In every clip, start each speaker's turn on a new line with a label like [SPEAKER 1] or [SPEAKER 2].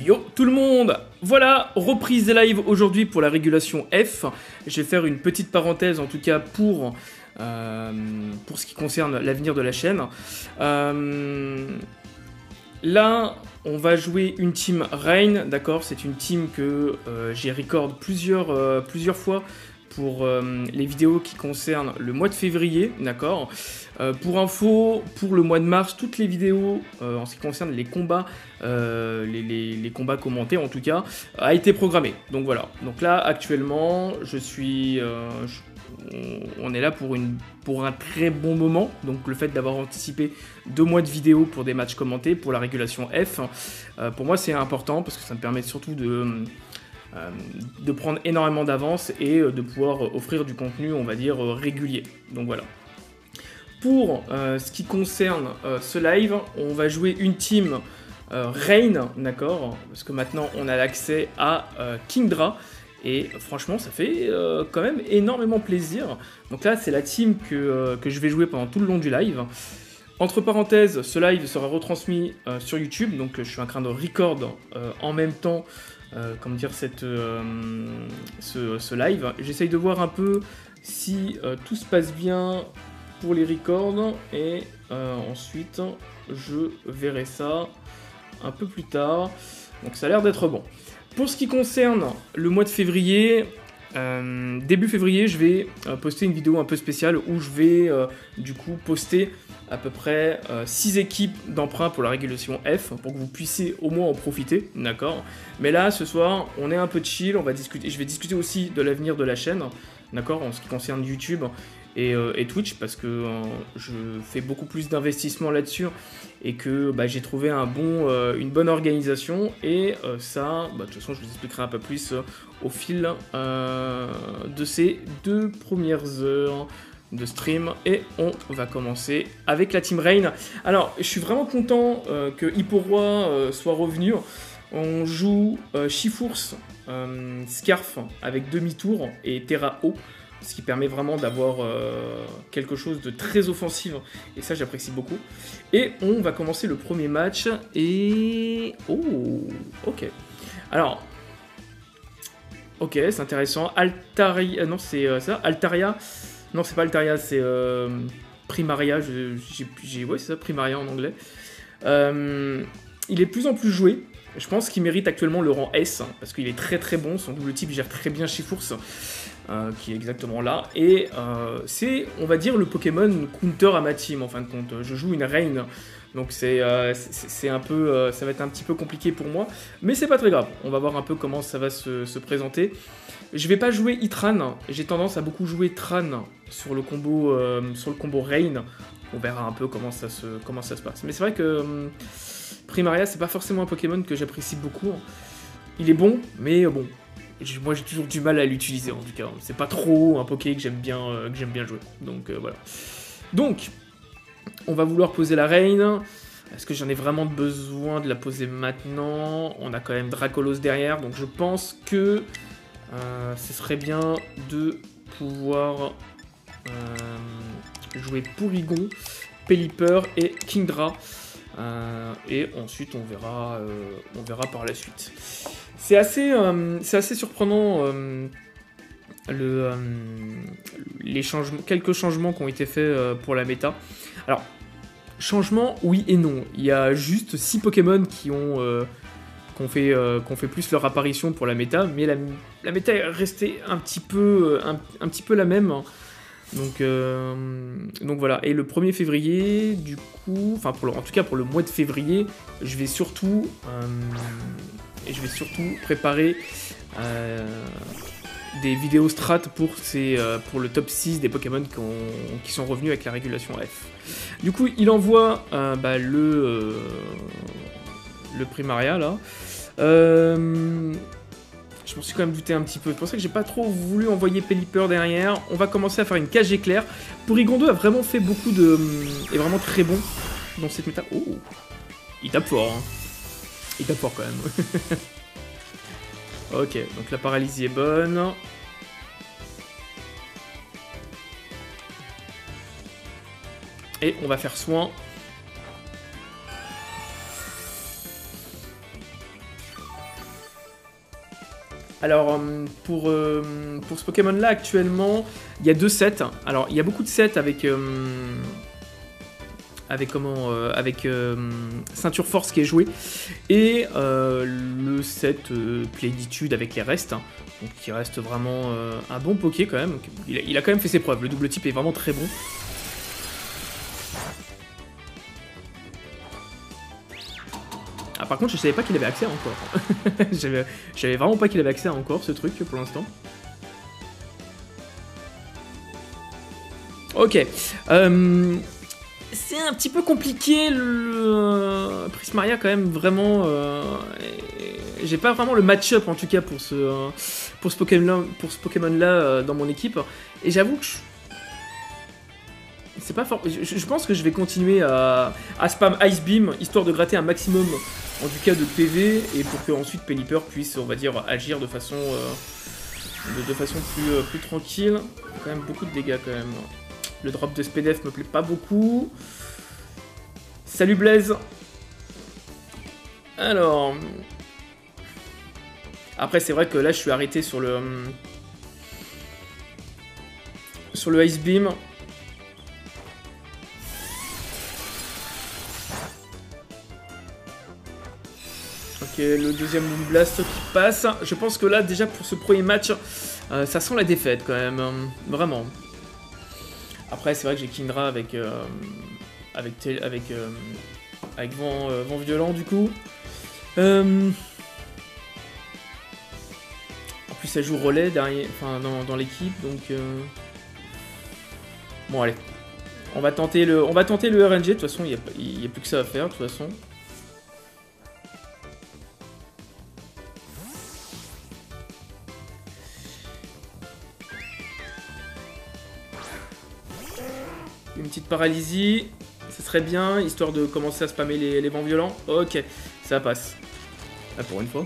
[SPEAKER 1] Yo tout le monde! Voilà, reprise des lives aujourd'hui pour la régulation F. Je vais faire une petite parenthèse en tout cas pour ce qui concerne l'avenir de la chaîne. Là, on va jouer une team Rain, d'accord? C'est une team que j'ai record plusieurs fois pour les vidéos qui concernent le mois de février, d'accord? Pour info, pour le mois de mars, toutes les vidéos en ce qui concerne les combats, les combats commentés en tout cas, a été programmée. Donc voilà. Donc là, actuellement, on est là pour un très bon moment. Donc le fait d'avoir anticipé 2 mois de vidéos pour des matchs commentés, pour la régulation F, pour moi c'est important parce que ça me permet surtout de prendre énormément d'avance et de pouvoir offrir du contenu, on va dire, régulier. Donc voilà. Pour ce qui concerne ce live, on va jouer une team Rain, d'accord? Parce que maintenant on a l'accès à Kingdra. Et franchement, ça fait quand même énormément plaisir. Donc là, c'est la team que je vais jouer pendant tout le long du live. Entre parenthèses, ce live sera retransmis sur YouTube. Donc je suis en train de record en même temps, comment dire, ce live. J'essaye de voir un peu si tout se passe bien pour les records. Et ensuite, je verrai ça un peu plus tard. Donc ça a l'air d'être bon. Pour ce qui concerne le mois de février, début février, je vais poster une vidéo un peu spéciale où je vais du coup poster à peu près 6 équipes d'emprunt pour la régulation F pour que vous puissiez au moins en profiter, d'accord? Mais là, ce soir, on est un peu chill, on va discuter. Je vais discuter aussi de l'avenir de la chaîne, d'accord, en ce qui concerne YouTube et Twitch, parce que je fais beaucoup plus d'investissement là-dessus et que j'ai trouvé une bonne organisation et ça, de toute façon, je vous expliquerai un peu plus au fil de ces 2 premières heures de stream et on va commencer avec la team Rain. Alors, je suis vraiment content que Hipporoi soit revenu. On joue Chifours, Scarf avec demi-tour et Terra O, ce qui permet vraiment d'avoir quelque chose de très offensif, et ça j'apprécie beaucoup. Et on va commencer le premier match, et... Oh, ok. Alors, ok, c'est intéressant. Altaria, non c'est ça, Altaria, non c'est pas Altaria, c'est Primaria, ouais c'est ça, Primaria en anglais. Il est de plus en plus joué. Je pense qu'il mérite actuellement le rang S, parce qu'il est très très bon, son double type gère très bien Chifours, qui est exactement là, et c'est, on va dire, le Pokémon counter à ma team, en fin de compte. Je joue une Rain, donc c'est un peu, ça va être un petit peu compliqué pour moi, mais c'est pas très grave, on va voir un peu comment ça va se présenter. Je vais pas jouer Itran, j'ai tendance à beaucoup jouer Tran sur le combo Rain, on verra un peu comment ça se passe. Mais c'est vrai que Primaria, c'est pas forcément un Pokémon que j'apprécie beaucoup. Il est bon, mais bon, moi j'ai toujours du mal à l'utiliser en tout cas. C'est pas trop un Poké que j'aime bien jouer. Donc voilà. Donc, on va vouloir poser la Rain. Est-ce que j'en ai vraiment besoin de la poser maintenant? On a quand même Dracolos derrière, donc je pense que ce serait bien de pouvoir jouer Porygon, Pelipper et Kingdra. Et ensuite on verra par la suite. C'est assez surprenant quelques changements qui ont été faits pour la méta. Alors, changements oui et non. Il y a juste 6 Pokémon qui ont fait plus leur apparition pour la méta, mais la méta est restée un petit peu la même. Donc voilà, et le 1er février, du coup, en tout cas pour le mois de février, je vais surtout préparer des vidéos strat pour le top 6 des Pokémon qui sont revenus avec la régulation F. Du coup, il envoie le Primaria là. Je m'en suis quand même douté un petit peu. C'est pour ça que j'ai pas trop voulu envoyer Pelipper derrière. On va commencer à faire une cage éclair. Porygon 2 a vraiment fait beaucoup de... est vraiment très bon dans cette méta. Oh, il tape fort. Hein. Il tape fort quand même. Ok, donc la paralysie est bonne. Et on va faire soin. Alors, pour ce Pokémon-là, actuellement, il y a 2 sets. Alors, il y a beaucoup de sets avec... avec Ceinture Force qui est joué, et le set Plénitude avec les restes, hein, donc qui reste vraiment un bon Poké quand même. Donc, il a quand même fait ses preuves, le double type est vraiment très bon. Ah, par contre, je savais pas qu'il avait accès à encore. J'avais vraiment pas qu'il avait accès à encore ce truc pour l'instant. Ok. C'est un petit peu compliqué, le Prismaria quand même, vraiment... J'ai pas vraiment le match-up en tout cas pour ce Pokémon-là dans mon équipe. Et j'avoue que c'est pas fort. Je pense que je vais continuer à spam Ice Beam, histoire de gratter un maximum, en tout cas de PV, et pour que ensuite Pelipper puisse, on va dire, agir de façon, plus tranquille. Quand même beaucoup de dégâts quand même. Le drop de SPDF me plaît pas beaucoup. Salut Blaze. Alors... Après, c'est vrai que là, je suis arrêté sur le Ice Beam. Ok, le deuxième Moon Blast qui passe. Je pense que là, déjà, pour ce premier match, ça sent la défaite quand même. Vraiment. Après, c'est vrai que j'ai Kindra avec vent violent, du coup. En plus, ça joue relais derrière, enfin, dans l'équipe, donc... Bon, allez. On va tenter le RNG, de toute façon, il n'y a plus que ça à faire, de toute façon. Une petite paralysie, ça serait bien, histoire de commencer à spammer les vents violents. Ok, ça passe. Ah, pour une fois.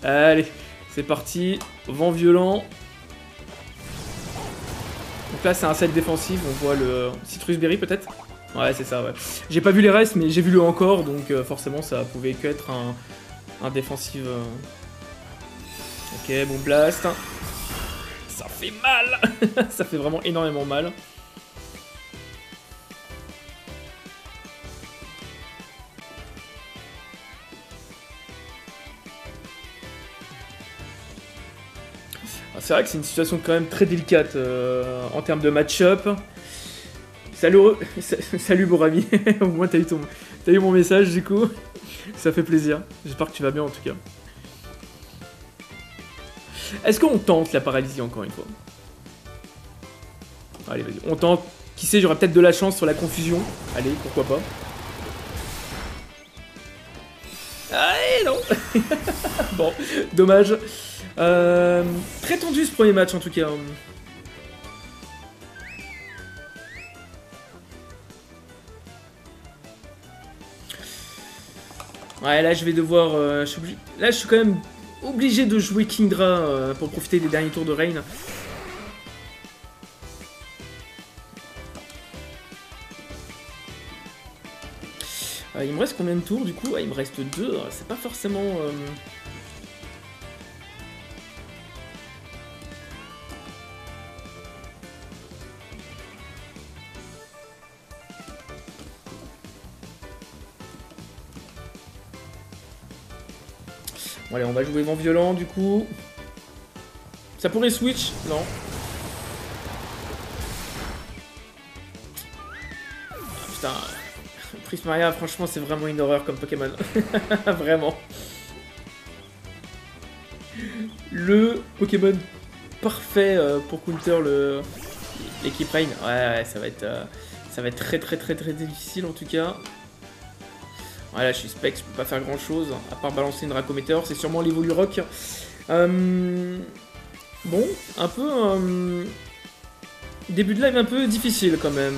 [SPEAKER 1] Allez, c'est parti. Vent violent. Donc là, c'est un set défensif, on voit le Citrus Berry peut-être. Ouais, c'est ça, ouais. J'ai pas vu les restes, mais j'ai vu le encore, donc forcément, ça pouvait que être un défensif. Ok, bon blast. Ça fait mal. Ça fait vraiment énormément mal. C'est vrai que c'est une situation quand même très délicate en termes de match-up. Salut beau ami, au moins t'as eu mon message du coup. Ça fait plaisir, j'espère que tu vas bien en tout cas. Est-ce qu'on tente la paralysie encore une fois? Allez vas-y, on tente. Qui sait, j'aurai peut-être de la chance sur la confusion. Allez, pourquoi pas. Allez, non. Bon, dommage. Très tendu ce premier match en tout cas. Ouais, là je vais devoir... Là je suis quand même obligé de jouer Kingdra pour profiter des derniers tours de Rain. Il me reste combien de tours du coup? Il me reste 2, c'est pas forcément... Bon allez, on va jouer vent violent du coup. Ça pourrait switch? Non. Ah, putain. Prismaria, franchement, c'est vraiment une horreur comme Pokémon. Vraiment. Le Pokémon parfait pour counter l'équipe Rain. Ouais, ça va être très difficile en tout cas. Voilà, je suis spec, je peux pas faire grand chose, à part balancer une Dracometeor, c'est sûrement l'Evolurock. Bon, un peu... début de live un peu difficile quand même.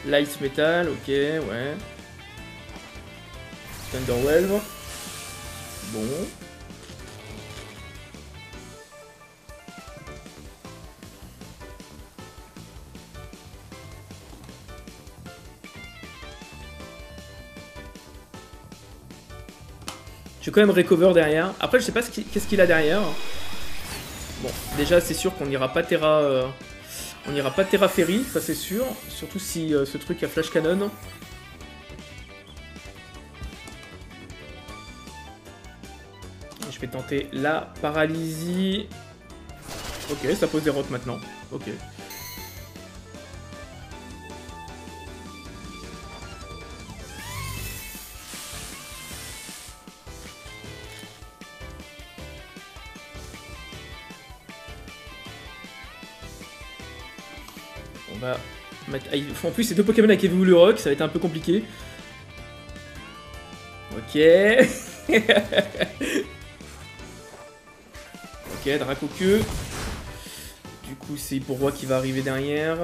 [SPEAKER 1] Light Metal, ok, ouais. Thunderwave. Bon. Je vais quand même recover derrière. Après, je sais pas qu'est-ce qu'il a derrière. Bon, déjà, c'est sûr qu'on n'ira pas Terra... on n'ira pas Terra Ferry, ça c'est sûr. Surtout si ce truc a Flash Cannon. Je vais tenter la paralysie. Ok, ça pose des rocs maintenant. Ok. On va mettre... En plus, c'est deux Pokémon avec Eevee le Rock, ça va être un peu compliqué. Ok. Ok, Dracoqueux. Du coup, c'est Bourrois qui va arriver derrière.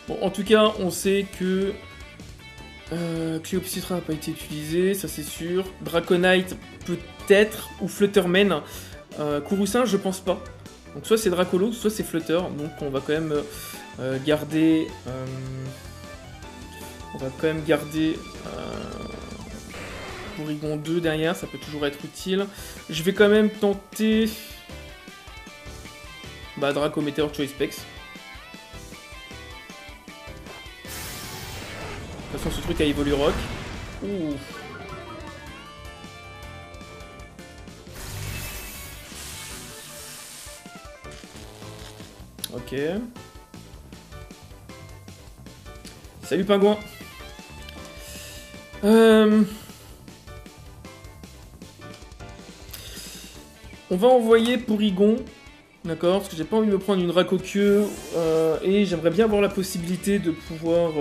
[SPEAKER 1] Bon, en tout cas, on sait que Cléopatra n'a pas été utilisé, ça c'est sûr. Draconite peut-être, ou Flutterman. Kouroussin, je pense pas. Donc soit c'est Dracolo, soit c'est Flutter. Donc on va quand même garder... Porygon 2 derrière, ça peut toujours être utile. Je vais quand même tenter... Bah, Draco Meteor Choice Specs. De toute façon, ce truc a évolué rock. Ouh. Ok. Salut Pingouin. On va envoyer Porygon. D'accord, parce que j'ai pas envie de me prendre une Dracoqueux. Et j'aimerais bien avoir la possibilité de pouvoir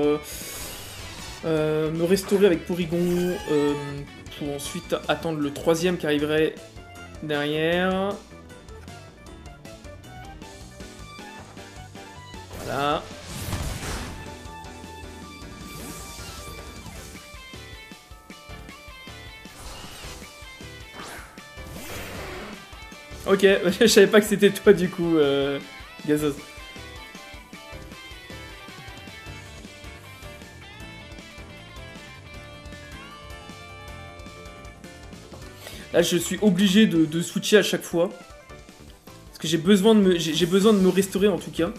[SPEAKER 1] me restaurer avec Porygon. Pour ensuite attendre le troisième qui arriverait derrière. Voilà. Ok, je savais pas que c'était toi du coup, Gazos. Là, je suis obligé de switcher à chaque fois. Parce que j'ai besoin de me restaurer en tout cas.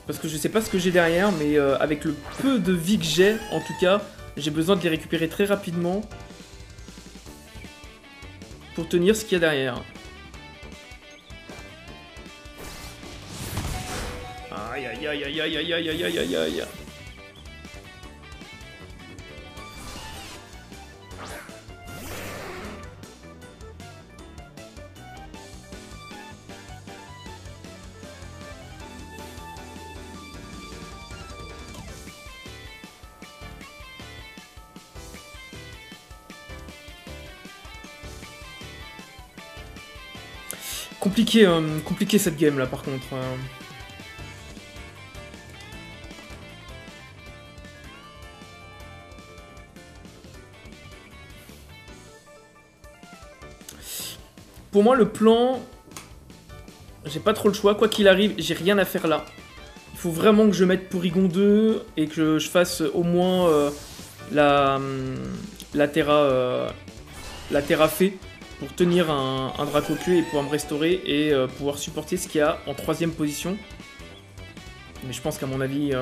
[SPEAKER 1] Parce que je sais pas ce que j'ai derrière, mais avec le peu de vie que j'ai, en tout cas, j'ai besoin de les récupérer très rapidement. Pour tenir ce qu'il y a derrière. Aïe aïe aïe aïe aïe aïe aïe aïe aïe aïe. Compliqué cette game là par contre. Pour moi le plan, j'ai pas trop le choix, quoi qu'il arrive, j'ai rien à faire là. Il faut vraiment que je mette Porygon 2 et que je fasse au moins la Terra Fée. Pour tenir un Dracoqueux et pouvoir me restaurer et pouvoir supporter ce qu'il y a en troisième position. Mais je pense qu'à mon avis...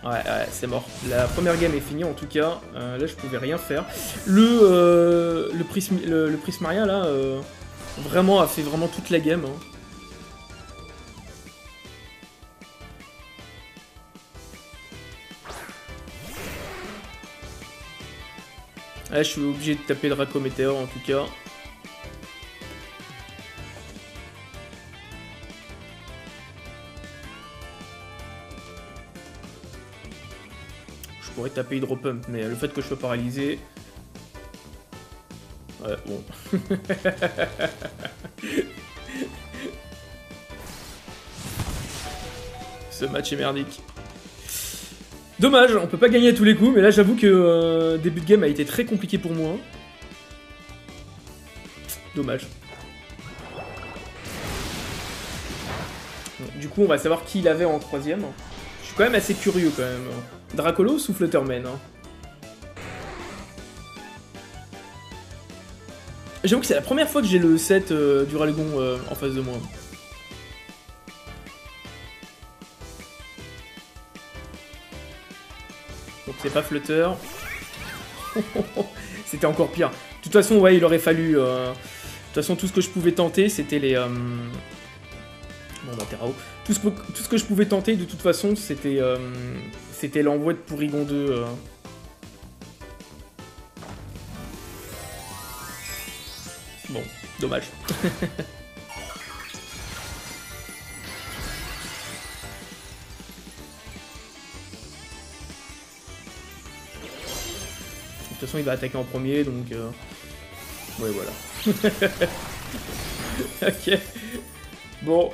[SPEAKER 1] Ouais, c'est mort. La première game est finie en tout cas. Là, je pouvais rien faire. Le Prismaria, là, vraiment a fait vraiment toute la game. Hein. Là, je suis obligé de taper Draco Meteor en tout cas. Je pourrais taper Hydro Pump, mais le fait que je sois paralysé... Ouais, bon. Ce match est merdique. Dommage, on peut pas gagner à tous les coups, mais là j'avoue que début de game a été très compliqué pour moi. Dommage. Bon, du coup, on va savoir qui il avait en 3ème. Je suis quand même assez curieux, quand même. Dracolos ou Flutterman, hein. J'avoue que c'est la première fois que j'ai le set du Ralgon en face de moi. Donc c'est pas Flutter. C'était encore pire. De toute façon, ouais, il aurait fallu... de toute façon, tout ce que je pouvais tenter, c'était les... Bon, bah, Terrao. Tout ce que je pouvais tenter, de toute façon, c'était l'envoi de Porygon 2. Bon, dommage. De toute façon, il va attaquer en premier, donc... Ouais, voilà. Ok. Bon.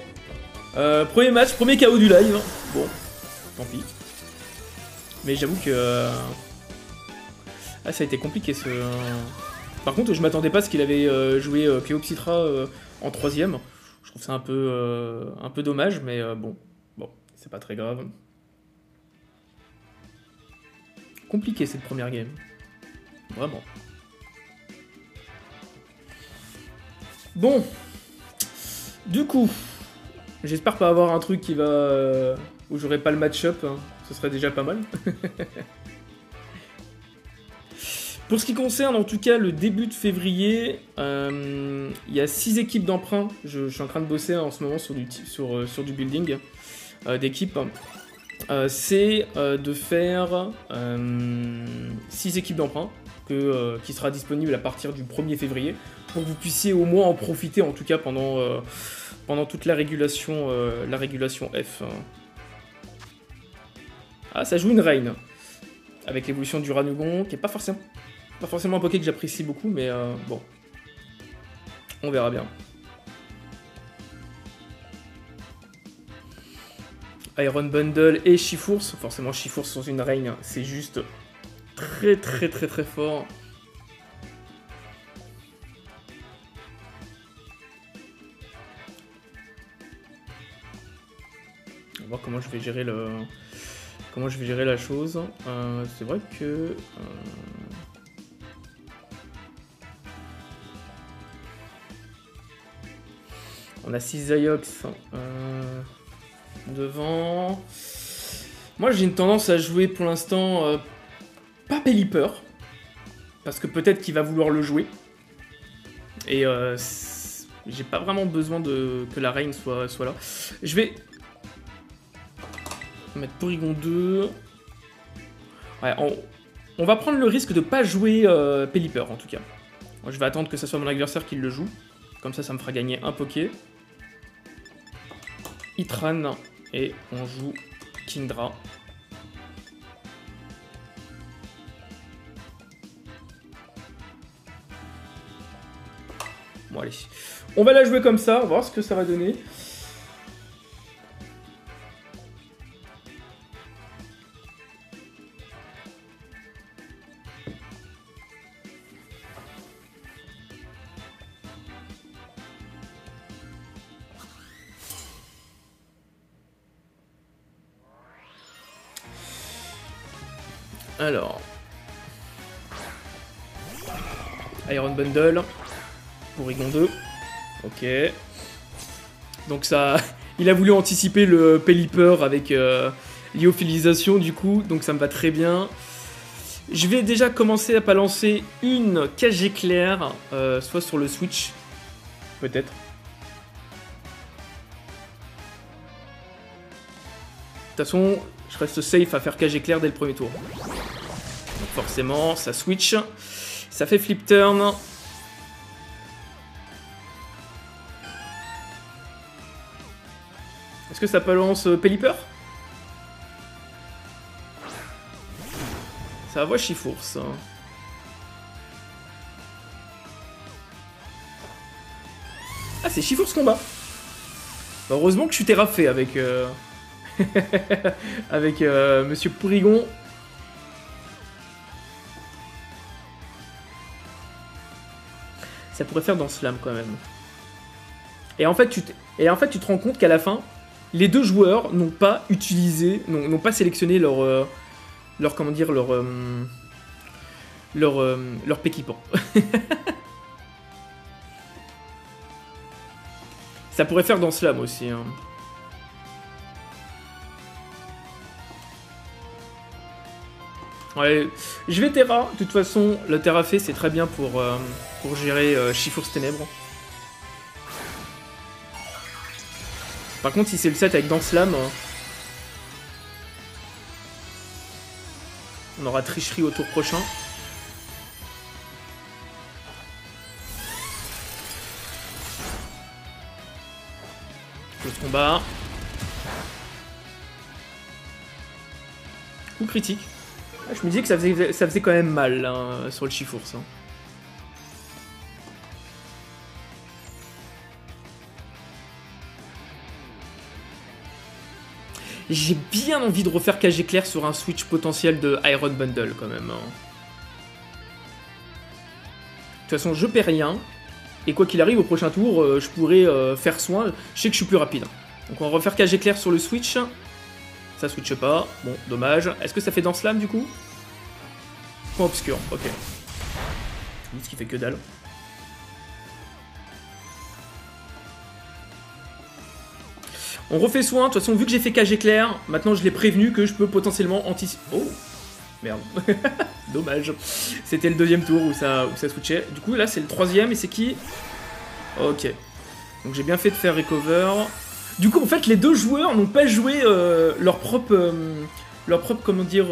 [SPEAKER 1] Premier match, premier KO du live. Bon, tant pis. Mais j'avoue que... Ah, ça a été compliqué, ce... Par contre, je m'attendais pas à ce qu'il avait joué Cléopsitra en 3ème. Je trouve ça un peu dommage, mais bon, c'est pas très grave. Compliqué cette première game. Vraiment. Bon. Du coup, j'espère pas avoir un truc qui va... où j'aurai pas le match-up. Hein. Ce serait déjà pas mal. Pour ce qui concerne en tout cas le début de février, il y a 6 équipes d'emprunt. Je suis en train de bosser en ce moment sur du building d'équipes. C'est de faire 6 équipes d'emprunt qui sera disponible à partir du 1er février pour que vous puissiez au moins en profiter en tout cas pendant toute la régulation F. Ah, ça joue une reine avec l'évolution du Ranugon qui est pas forcément un Poké que j'apprécie beaucoup, mais bon. On verra bien. Iron Bundle et Shifours. Forcément, Shifours sans une reine, c'est juste très fort. On va voir comment je vais gérer la chose. C'est vrai que... on a 6 Ziox devant. Moi, j'ai une tendance à jouer pour l'instant pas Pelipper. Parce que peut-être qu'il va vouloir le jouer. Et j'ai pas vraiment besoin que la reine soit là. Je vais mettre Porygon 2. Ouais, on va prendre le risque de pas jouer Pelipper en tout cas. Moi, je vais attendre que ce soit mon adversaire qui le joue. Comme ça me fera gagner un Poké. Itran et on joue Kingdra. Bon allez, on va la jouer comme ça, on va voir ce que ça va donner. Alors, Iron Bundle, Porygon 2, ok. Donc ça, il a voulu anticiper le Pelipper avec lyophilisation du coup, donc ça me va très bien. Je vais déjà commencer à balancer une cage éclair, soit sur le Switch, peut-être. De toute façon, je reste safe à faire cage éclair dès le premier tour. Donc forcément, ça switch. Ça fait flip turn. Est-ce que ça balance Pelipper? Ça va Shifours. Ah, c'est Shifours combat. Bah, heureusement que je suis terraffé avec... avec Monsieur Porygon. Ça pourrait faire dans Slam quand même. Et en fait, tu te rends compte qu'à la fin, les deux joueurs n'ont pas utilisé, n'ont pas sélectionné leur comment dire, leur équipement. Ça pourrait faire dans Slam aussi. Hein. Ouais, je vais Terra. De toute façon, le Terra fait, c'est très bien pour gérer Shifour's Ténèbres. Par contre, si c'est le set avec Dans Slam, on aura tricherie au tour prochain. Le combat. Coup critique. Je me disais que ça faisait quand même mal hein, sur le Shifours. Hein. J'ai bien envie de refaire KG Clair sur un switch potentiel de Iron Bundle quand même. Hein. De toute façon, je perds rien. Et quoi qu'il arrive, au prochain tour, je pourrais faire soin. Je sais que je suis plus rapide. Donc on va refaire KG Clair sur le switch. Ça switche pas. Bon, dommage. Est-ce que ça fait dans Slam du coup? Point obscur, ok. Ce qui fait que dalle. On refait soin. De toute façon, vu que j'ai fait KG Clair, maintenant je l'ai prévenu que je peux potentiellement anticiper. Oh! Merde. Dommage. C'était le deuxième tour où ça switchait. Du coup, là, c'est le troisième et c'est qui? Ok. Donc j'ai bien fait de faire recover. Du coup, en fait, les deux joueurs n'ont pas joué leur propre, comment dire,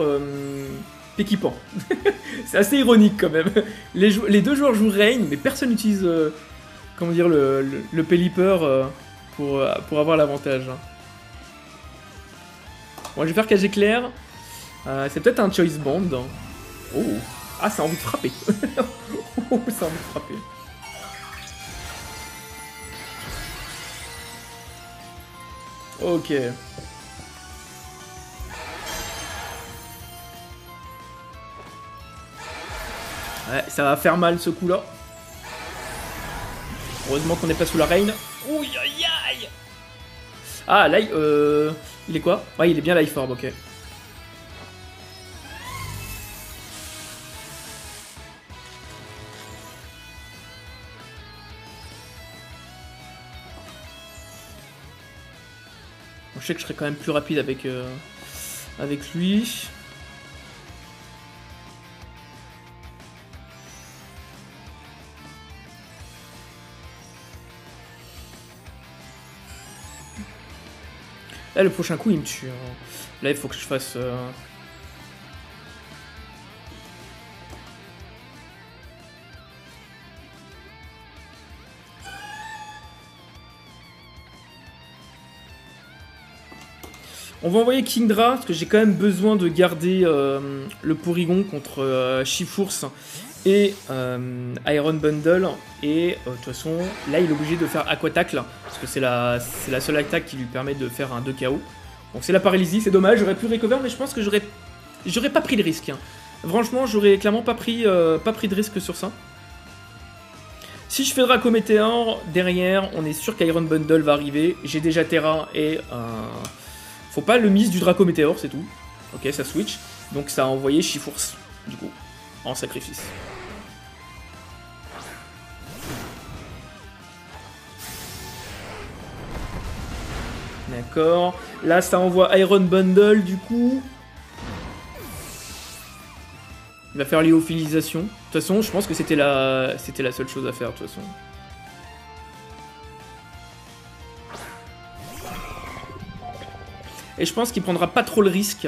[SPEAKER 1] équipant. C'est assez ironique quand même. Les deux joueurs jouent Rain, mais personne n'utilise, comment dire, le Pelipper pour avoir l'avantage. Bon, je vais faire KG Clair. C'est peut-être un Choice Band. Oh, ah, ça a envie de frapper. Oh, ça a envie de frapper. Ok. Ouais, ça va faire mal ce coup-là. Heureusement qu'on n'est pas sous la reine. Ouh, aïe, aïe. Ah, là, il est quoi? Ouais, il est bien Life Orb, ok. Je sais que je serais quand même plus rapide avec lui. Là, le prochain coup, il me tue. Là, il faut que je fasse... On va envoyer Kingdra, parce que j'ai quand même besoin de garder le Porygon contre Shifours et Iron Bundle. Et de toute façon, là, il est obligé de faire Aqua Tackle, parce que c'est la seule attaque qui lui permet de faire un 2 KO. Donc c'est la paralysie, c'est dommage, j'aurais pu recover, mais je pense que j'aurais pas pris de risque. Hein. Franchement, j'aurais clairement pas pris de risque sur ça. Si je fais Draco Météor, derrière, on est sûr qu'Iron Bundle va arriver. J'ai déjà Terra et... Faut pas le miss du Draco Météor, c'est tout. Ok, ça switch. Donc ça a envoyé Shifours, du coup, en sacrifice. D'accord. Là, ça envoie Iron Bundle, du coup. Il va faire lyophilisation. De toute façon, je pense que c'était la seule chose à faire, de toute façon. Et je pense qu'il prendra pas trop le risque.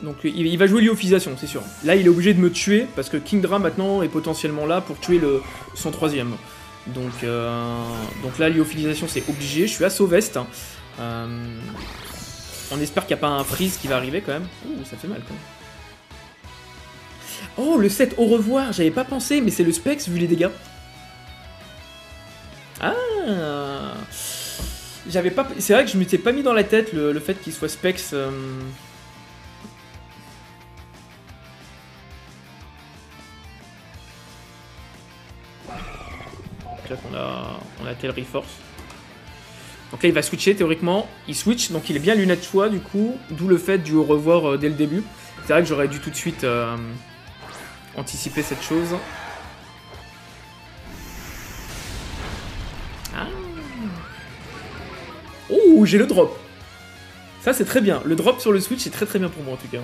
[SPEAKER 1] Donc il va jouer lyophilisation, c'est sûr. Là, il est obligé de me tuer, parce que Kingdra, maintenant, est potentiellement là pour tuer son troisième. Donc là, lyophilisation, c'est obligé. Je suis à Sauvest. On espère qu'il n'y a pas un freeze qui va arriver, quand même. Ouh, ça fait mal, quand même. Oh, le set au revoir, j'avais pas pensé, mais c'est le Specs, vu les dégâts. Ah, j'avais pas... C'est vrai que je m'étais pas mis dans la tête le fait qu'il soit Specs. là qu'on a tel Reforce. Donc là, il va switcher théoriquement. Il switch, donc il est bien lunette choix du coup. D'où le fait du au revoir dès le début. C'est vrai que j'aurais dû tout de suite anticiper cette chose. Ah. Oh, j'ai le drop. Ça, c'est très bien. Le drop sur le switch, c'est très très bien pour moi en tout cas.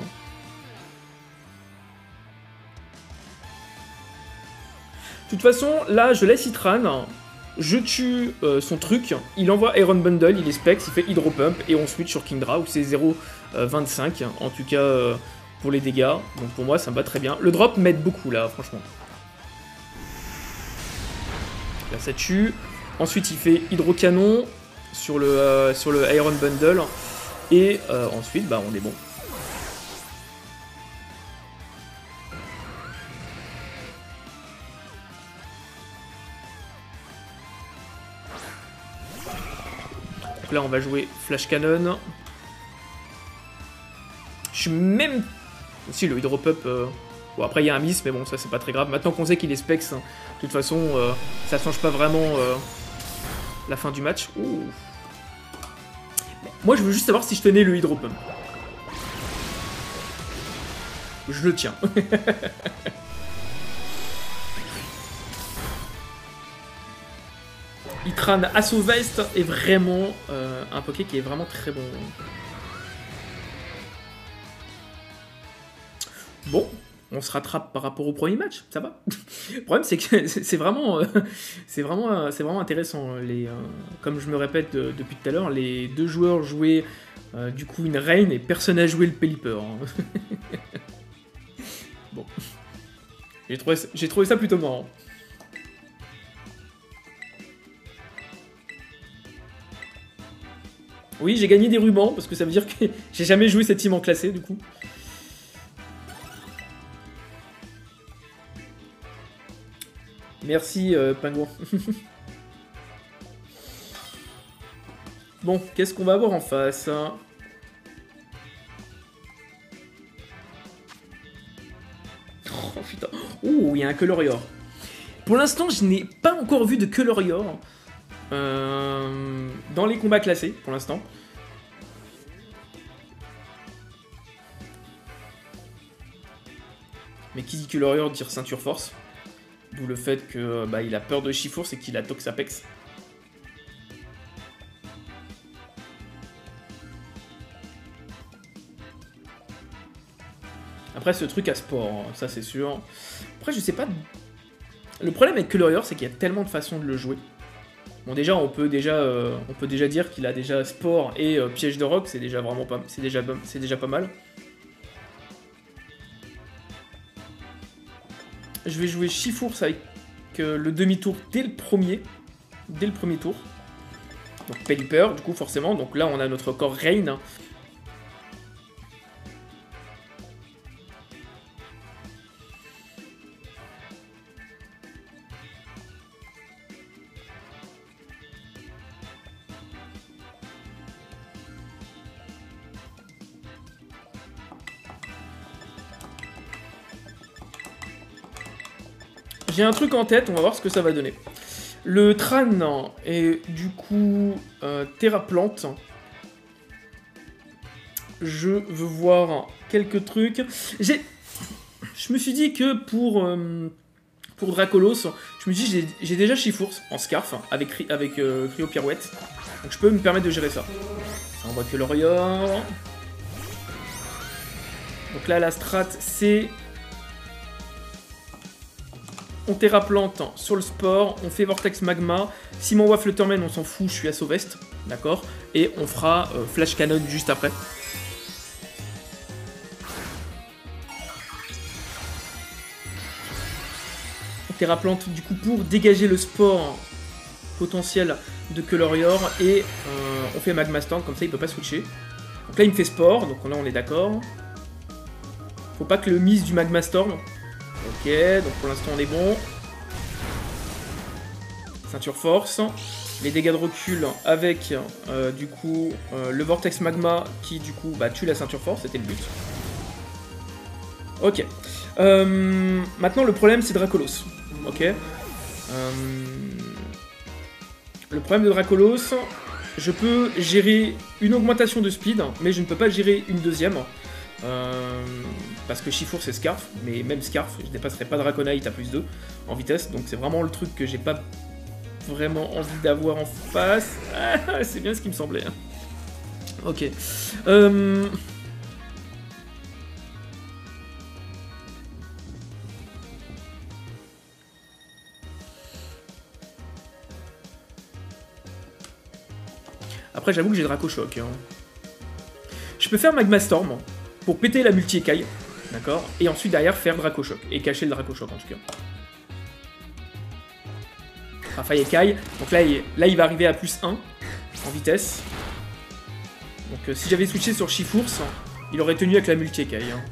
[SPEAKER 1] De toute façon, là, je laisse Itran. Je tue son truc, il envoie Iron Bundle, il est specs, il fait Hydro Pump et on switch sur Kingdra où c'est 0,25 en tout cas pour les dégâts. Donc pour moi ça me va très bien. Le drop m'aide beaucoup là franchement. Là ça tue. Ensuite il fait Hydro Canon sur le Iron Bundle et ensuite bah on est bon. Donc là on va jouer Flash Cannon. Je suis même... Si le Hydro Pump... Bon après il y a un miss mais bon ça c'est pas très grave. Maintenant qu'on sait qu'il est specs, hein, de toute façon ça change pas vraiment la fin du match. Ouh. Moi je veux juste savoir si je tenais le Hydro Pump. Je le tiens. Itran Assaut Vest est vraiment un Poké qui est vraiment très bon. Bon, on se rattrape par rapport au premier match, ça va. Le problème c'est que c'est vraiment intéressant. Comme je me répète depuis tout à l'heure, les deux joueurs jouaient du coup une Reine et personne n'a joué le Pelipper. Hein. Bon, j'ai trouvé ça plutôt marrant. Oui, j'ai gagné des rubans, parce que ça veut dire que j'ai jamais joué cette team en classé, du coup. Merci, Pingouin. Bon, qu'est-ce qu'on va avoir en face hein? Oh, putain. Oh, il y a un Colorior. Pour l'instant, je n'ai pas encore vu de Colorior. Dans les combats classés pour l'instant. Mais qui dit que Colorior tire ceinture force. D'où le fait que bah, il a peur de Chifours et qu'il a Toxapex. Après ce truc à sport, hein, ça c'est sûr. Après je sais pas. Le problème avec Colorior c'est qu'il y a tellement de façons de le jouer. Bon déjà on peut déjà dire qu'il a déjà sport et piège de roc, c'est déjà vraiment pas, c'est déjà pas mal. Je vais jouer Chifours avec le demi-tour dès le premier tour. Donc Pelipper du coup forcément, donc là on a notre corps Reine. J'ai un truc en tête, on va voir ce que ça va donner. Le Tran est du coup Terra Plante. Je veux voir quelques trucs. Je me suis dit que pour Dracolos, je me dis j'ai déjà Chifours en Scarf avec Cryo Pirouette. Donc je peux me permettre de gérer ça. On voit que Colorior. Donc là la strat c'est... On Terra Plante sur le sport, on fait Vortex Magma. Si m'envoie Flutterman, on s'en fout, je suis à Sauvest, d'accord. Et on fera Flash Cannon juste après. On Terra Plante du coup pour dégager le sport potentiel de Colorior et on fait Magma Storm, comme ça il peut pas switcher. Donc là il me fait sport, donc là on est d'accord. Faut pas que le miss du Magma Storm. Ok, donc pour l'instant on est bon. Ceinture force. Les dégâts de recul avec du coup le Vortex Magma qui du coup bah, tue la ceinture force, c'était le but. Ok. Maintenant le problème c'est Dracolos. Ok. Le problème de Dracolos, je peux gérer une augmentation de speed, mais je ne peux pas gérer une deuxième. Parce que Chifour c'est Scarf, mais même Scarf, je dépasserai pas Draconite à plus 2 en vitesse, donc c'est vraiment le truc que j'ai pas vraiment envie d'avoir en face. Ah, c'est bien ce qui me semblait. Hein. Ok. Après, j'avoue que j'ai Draco Choc. Hein. Je peux faire Magma Storm pour péter la multi-écaille, d'accord, et ensuite derrière faire Draco Choc, et cacher le Draco Choc en tout cas. Enfin, faille écaille, donc là il va arriver à plus 1 en vitesse. Donc si j'avais switché sur Chifours, il aurait tenu avec la multi-écaille. Hein.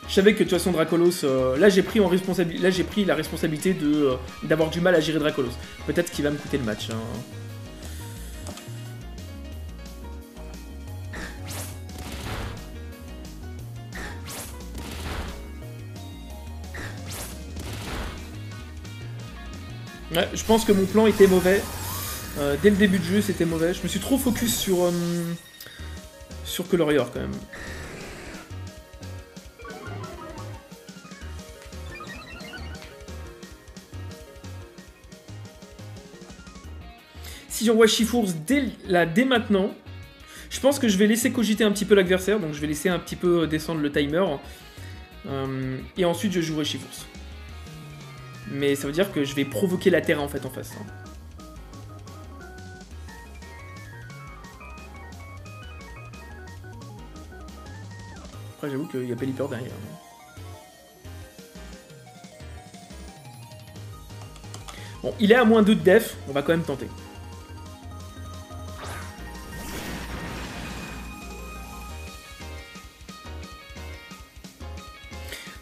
[SPEAKER 1] Je savais que de toute façon Dracolos, là j'ai pris la responsabilité de d'avoir du mal à gérer Dracolos. Peut-être qu'il va me coûter le match. Hein. Ouais, je pense que mon plan était mauvais. Dès le début de jeu, c'était mauvais. Je me suis trop focus sur Colorior quand même. Si j'envoie Chifours dès maintenant, je pense que je vais laisser cogiter un petit peu l'adversaire, donc je vais laisser un petit peu descendre le timer, et ensuite je jouerai Chifours. Mais ça veut dire que je vais provoquer la Terra en fait en face. Hein. Après j'avoue qu'il y a Pelipper derrière. Hein. Bon, il est à moins 2 de def, on va quand même tenter.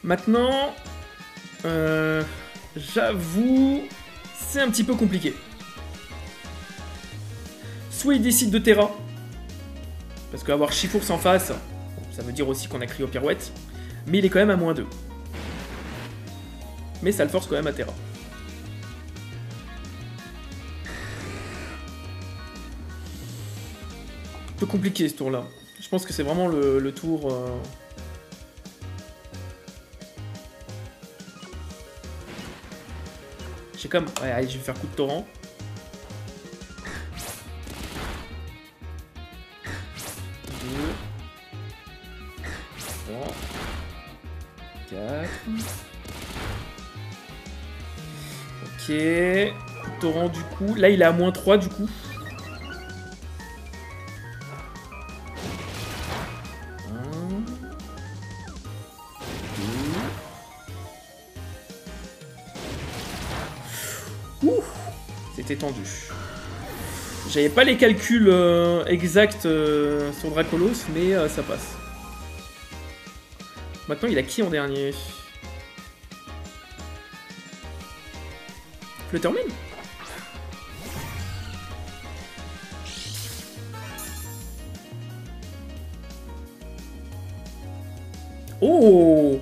[SPEAKER 1] Maintenant, j'avoue, c'est un petit peu compliqué. Soit il décide de Terra, parce qu'avoir Chifours en face, ça veut dire aussi qu'on a Cryo Pirouette, mais il est quand même à moins 2. Mais ça le force quand même à Terra. Un peu compliqué ce tour-là. Je pense que c'est vraiment le tour... J'ai comme... Ouais, allez, je vais faire coup de torrent. Deux. 3. 4. Ok. Coup de torrent du coup. Là, il est à moins 3 du coup. C'était tendu. J'avais pas les calculs exacts sur Dracolos, mais ça passe. Maintenant, il a qui en dernier? Flutterman? Oh!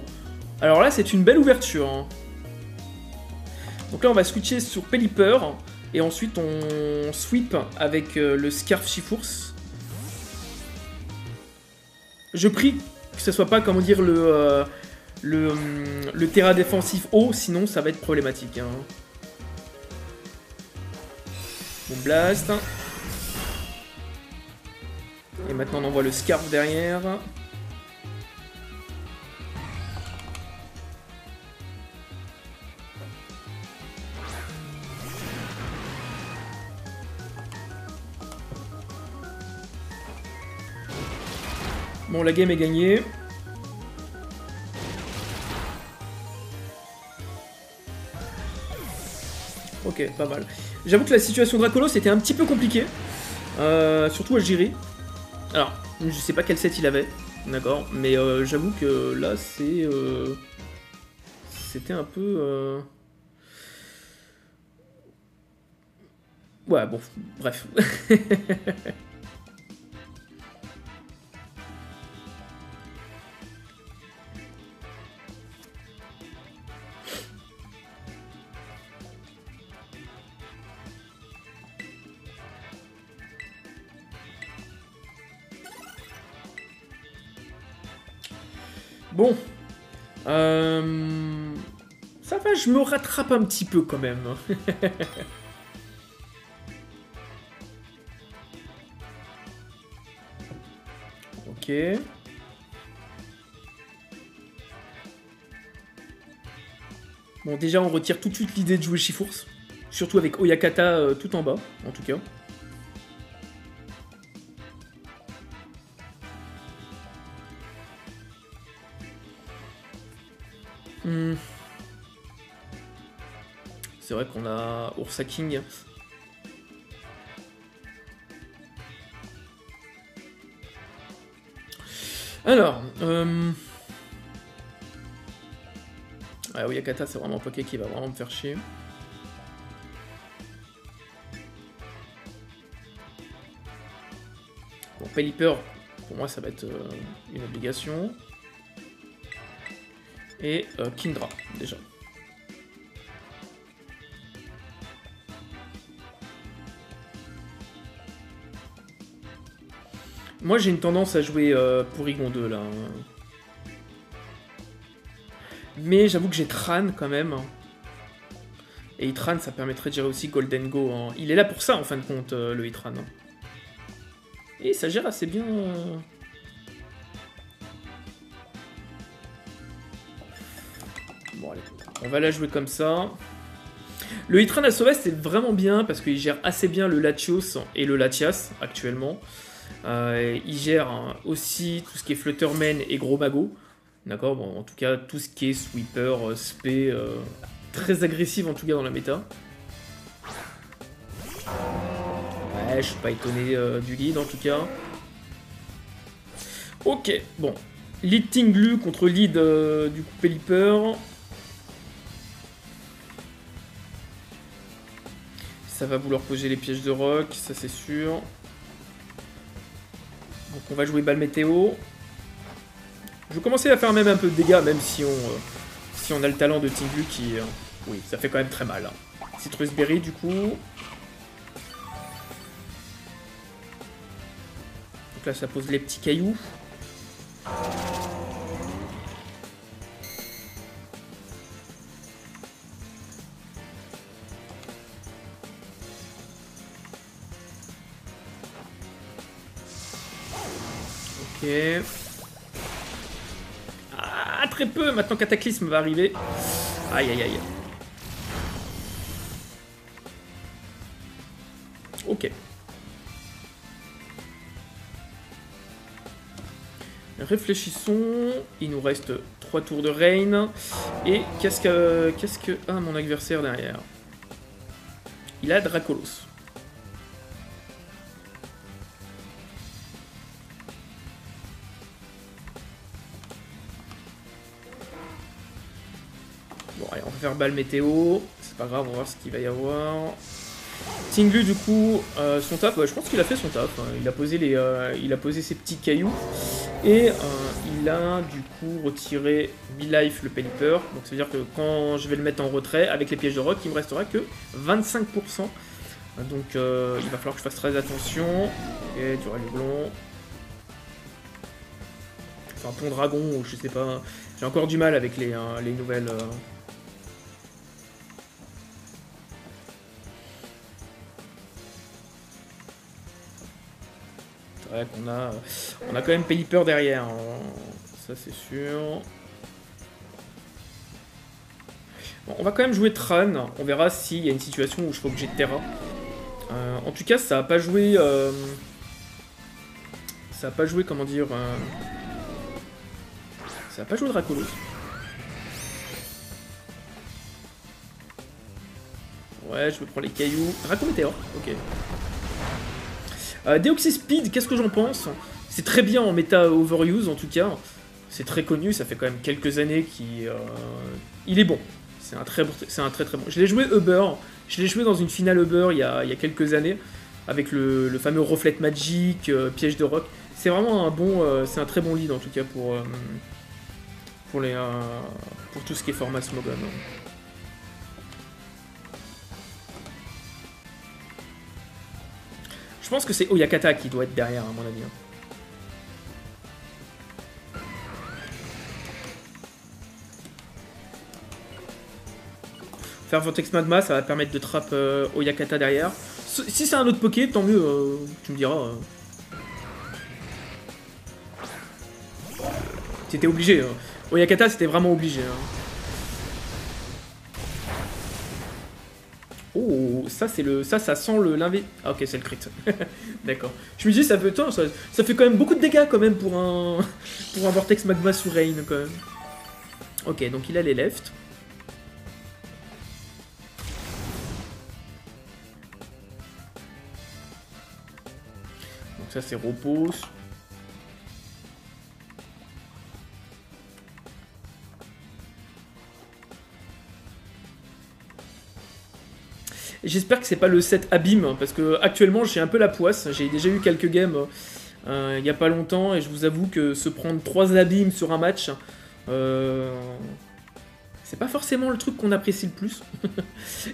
[SPEAKER 1] Alors là, c'est une belle ouverture. Hein. Donc là, on va switcher sur Pelipper. Et ensuite, on sweep avec le Scarf Chifours. Je prie que ce soit pas, comment dire, le Terra défensif haut, sinon ça va être problématique. Hein. Bon, blast. Et maintenant, on envoie le Scarf derrière. Bon, la game est gagnée. Ok, pas mal. J'avoue que la situation Dracolos était un petit peu compliquée. Surtout à gérer. Alors, je sais pas quel set il avait. D'accord, mais j'avoue que là, c'était un peu... Ouais, bon, bref. Bon. Ça va, je me rattrape un petit peu quand même. Ok. Bon, déjà, on retire tout de suite l'idée de jouer Shifours. Surtout avec Oyakata tout en bas, en tout cas. C'est vrai qu'on a Ursa King. Alors, ouais, Oyakata, c'est vraiment un Poké qui va vraiment me faire chier. Bon, Pelipper, pour moi, ça va être une obligation. Et Kindra, déjà. Moi, j'ai une tendance à jouer Porygon 2, là. Mais j'avoue que j'ai Tran, quand même. Et Itran, ça permettrait de gérer aussi Golden Go. Hein. Il est là pour ça, en fin de compte, le Itran. Et ça gère assez bien... Bon, allez. On va la jouer comme ça. Le Itran à Sauvage, c'est vraiment bien, parce qu'il gère assez bien le Latios et le Latias, actuellement. Il gère hein, aussi tout ce qui est Flutterman et Gros Mago. D'accord, bon, en tout cas, tout ce qui est Sweeper, Spé, très agressif en tout cas dans la méta. Ouais, je suis pas étonné du lead en tout cas. Ok, bon. Lead Tinglu contre lead du coup Pelipper. Ça va vouloir poser les pièges de rock, ça c'est sûr. Donc on va jouer balle météo. Je vais commencer à faire même un peu de dégâts, même si on a le talent de Tinglu qui... oui, ça fait quand même très mal. Hein. Citrus Berry du coup. Donc là ça pose les petits cailloux. Ok. Ah, très peu. Maintenant Cataclysme va arriver. Aïe, aïe, aïe. Ok. Réfléchissons. Il nous reste 3 tours de Rain. Et qu'est-ce que... Ah, mon adversaire derrière. Il a Dracolos. Bon, allez, on va faire balle météo. C'est pas grave, on va voir ce qu'il va y avoir. Tinglu, du coup, son taf, ouais, je pense qu'il a fait son taf. Hein. Il a posé ses petits cailloux. Et il a, du coup, retiré Be-Life, le Pelipper. Donc, ça veut dire que quand je vais le mettre en retrait, avec les pièges de rock, il me restera que 25%. Donc, il va falloir que je fasse très attention. Ok, du Rayoublon. Enfin, Pont Dragon, ou je sais pas. J'ai encore du mal avec les nouvelles... C'est vrai qu'on a quand même Pelipper derrière, hein. Ça c'est sûr. Bon, on va quand même jouer Tran, on verra s'il y a une situation où je faut que j'ai Terra. En tout cas, ça a pas joué... ça a pas joué, comment dire... ça a pas joué Dracolos. Ouais, je me prends les cailloux. Draco Météor, ok. Deoxyspeed, qu'est-ce que j'en pense? C'est très bien en méta overuse en tout cas. C'est très connu, ça fait quand même quelques années qu'il... il est bon. C'est un très très bon. Je l'ai joué Uber. Je l'ai joué dans une finale Uber il y a quelques années. Avec le fameux Reflet Magic, Piège de Roc. C'est vraiment un bon... c'est un très bon lead en tout cas pour tout ce qui est format Smogon. Je pense que c'est Oyakata qui doit être derrière, à mon avis. Faire Vortex Magma, ça va permettre de trap Oyakata derrière. Si c'est un autre Poké, tant mieux, tu me diras. C'était obligé. Oyakata, c'était vraiment obligé. Oh, ça c'est le, ça sent le l'invé. Ah ok, c'est le crit. D'accord. Je me dis ça fait quand même beaucoup de dégâts quand même pour un Vortex Magma sous Rain quand même. Ok, donc il a les left. Donc ça c'est repos. J'espère que c'est pas le set Abîme, parce que actuellement j'ai un peu la poisse. J'ai déjà eu quelques games il y a pas longtemps, et je vous avoue que se prendre 3 Abîmes sur un match, c'est pas forcément le truc qu'on apprécie le plus.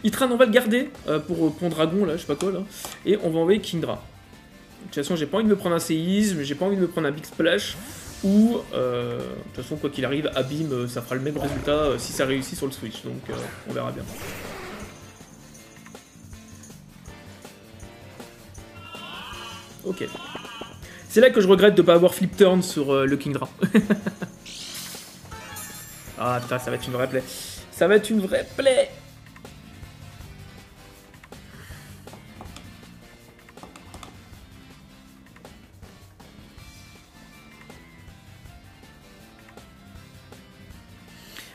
[SPEAKER 1] Itran, on va le garder pour Dragon, là, je sais pas quoi, là. Et on va envoyer Kingdra. De toute façon, j'ai pas envie de me prendre un séisme, j'ai pas envie de me prendre un Big Splash, ou, de toute façon, quoi qu'il arrive, Abîme, ça fera le même résultat si ça réussit sur le Switch, donc on verra bien. Ok. C'est là que je regrette de ne pas avoir flip turn sur le Kingdra. Ah putain, ça va être une vraie play. Ça va être une vraie play.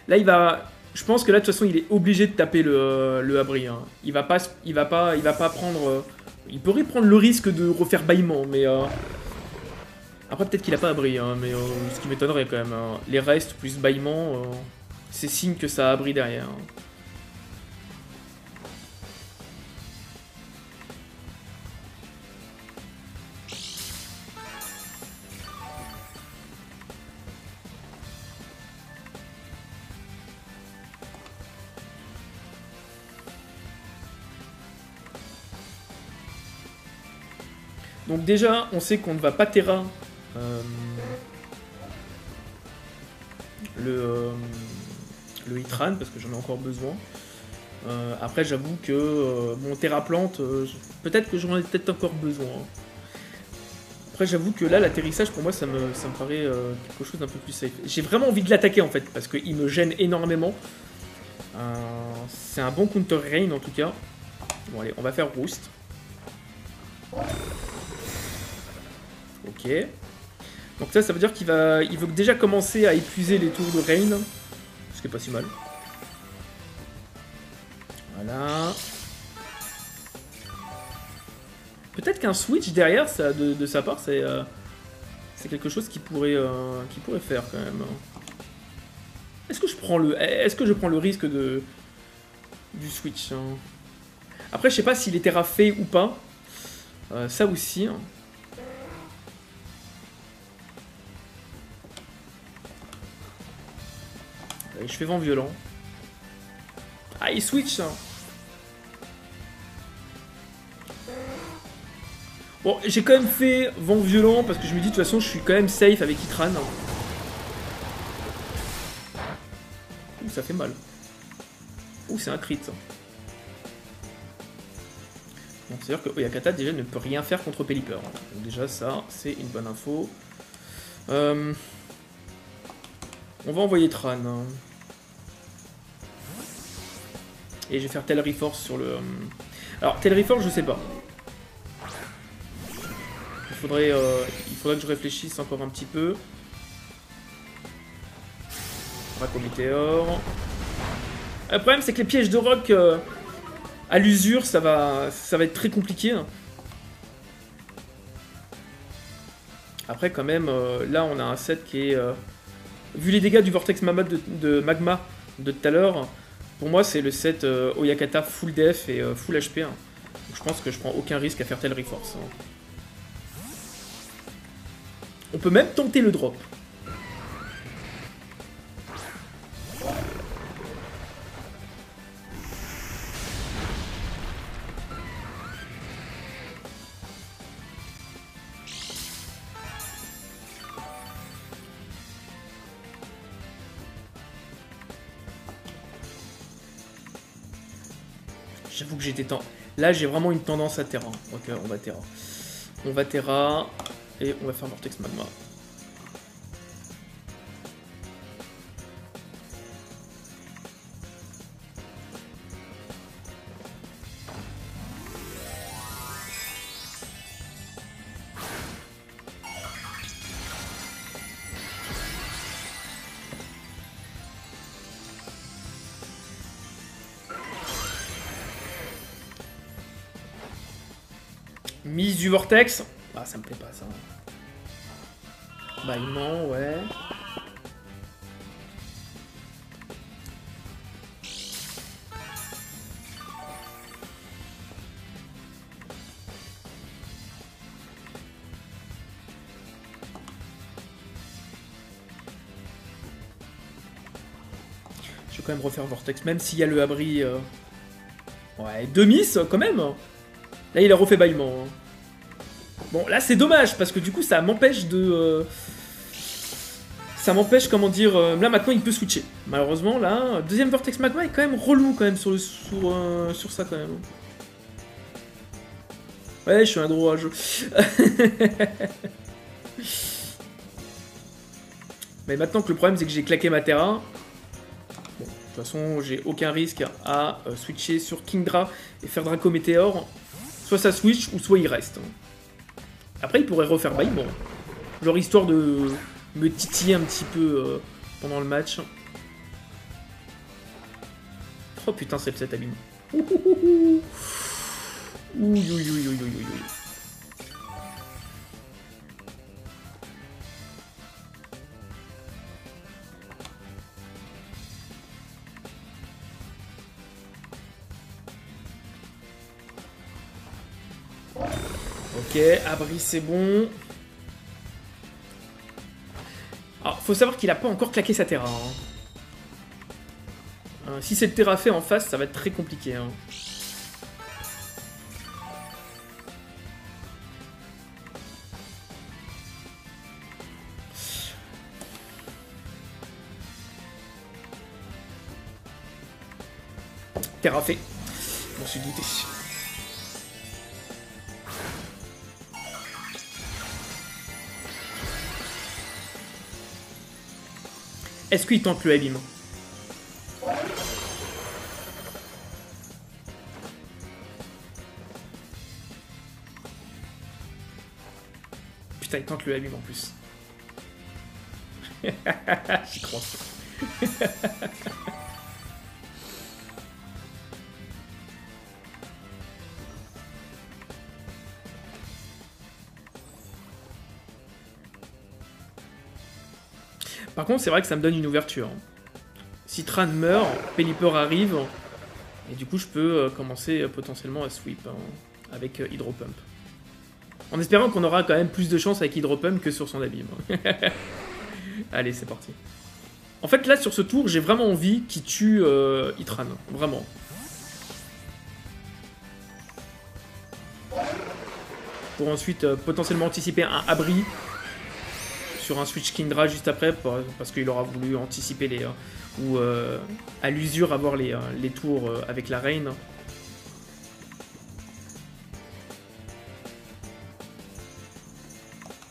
[SPEAKER 1] Là, il va... Je pense que là, de toute façon, il est obligé de taper le Abri. Hein. Il va pas prendre... Il pourrait prendre le risque de refaire bâillement, mais... Après, peut-être qu'il a pas abri, hein, mais ce qui m'étonnerait quand même. Hein. Les restes plus bâillement, c'est signe que ça a abri derrière. Hein. Donc déjà, on sait qu'on ne va pas Terra le Hitran, parce que j'en ai encore besoin. Après, j'avoue que mon Terra Plante, peut-être que j'en ai peut-être encore besoin. Après, j'avoue que là, l'atterrissage, pour moi, ça me paraît quelque chose d'un peu plus safe. J'ai vraiment envie de l'attaquer, en fait, parce qu'il me gêne énormément. C'est un bon counter rain, en tout cas. Bon, allez, on va faire Roost. Ok. Donc ça veut dire qu'il veut déjà commencer à épuiser les tours de Rain. Ce qui est pas si mal. Voilà. Peut-être qu'un switch derrière, ça, de sa part, c'est quelque chose qui pourrait faire quand même. Est-ce que je prends le risque du switch hein. Après, je sais pas s'il était raffé ou pas. Ça aussi. Hein. Allez, je fais vent violent. Ah, il switch hein. Bon, j'ai quand même fait vent violent parce que je me dis de toute façon je suis quand même safe avec Hitran. Ouh, ça fait mal. Ouh, c'est un crit. Donc c'est-à-dire que Oyakata déjà ne peut rien faire contre Pelipper. Donc déjà ça, c'est une bonne info. On va envoyer Tran. Et je vais faire Tel Reforce sur le... Alors, Tel Reforce, je sais pas. Il faudrait que je réfléchisse encore un petit peu. Draco Météore. Le problème, c'est que les pièges de roc à l'usure, ça va être très compliqué. Après, quand même, là, on a un set qui est... vu les dégâts du Vortex Magma de tout à l'heure, pour moi, c'est le set Oyakata full def et full HP. Hein. Donc, je pense que je prends aucun risque à faire tel Reforce. Hein. On peut même tenter le drop. J'avoue que j'étais temps. Là, j'ai vraiment une tendance à Terra. Ok, on va Terra. On va Terra. Et on va faire Vortex Magma. Mise du Vortex. Ah, ça me plaît pas, ça. Bâillement, ouais. Je vais quand même refaire Vortex, même s'il y a le abri. Ouais, 2 miss, quand même. Là, il a refait bâillement. Hein. Bon, là, c'est dommage, parce que du coup, ça m'empêche de... Ça m'empêche, comment dire... là, maintenant, il peut switcher. Malheureusement, là, deuxième Vortex Magma est quand même relou, quand même, sur ça, quand même. Ouais, je suis un gros rageux. Mais maintenant que le problème, c'est que j'ai claqué ma Terra... Bon, de toute façon, j'ai aucun risque à switcher sur Kingdra et faire Draco Météor. Soit ça switch, ou soit il reste. Après, il pourrait refaire bâillement. Genre histoire de me titiller un petit peu pendant le match. Oh putain, c'est le 7 abîme. Ouh, ouh, ouh. Ok, abri c'est bon. Alors, faut savoir qu'il a pas encore claqué sa Terra. Hein. Si c'est le Terra fait en face, ça va être très compliqué. Hein. Terra fait. Je m'en suis douté. Est-ce qu'il tente le abîme? Putain, il tente le abîme en plus. J'y crois. Par contre, c'est vrai que ça me donne une ouverture. Si Tran meurt, Pelipper arrive, et du coup, je peux commencer potentiellement à sweep hein, avec Hydro Pump. En espérant qu'on aura quand même plus de chance avec Hydro Pump que sur son abîme. Allez, c'est parti. En fait, là, sur ce tour, j'ai vraiment envie qu'il tue Itran. Vraiment. Pour ensuite potentiellement anticiper un abri sur un switch Kingdra juste après, parce qu'il aura voulu anticiper les... ou à l'usure avoir les tours avec la Reine.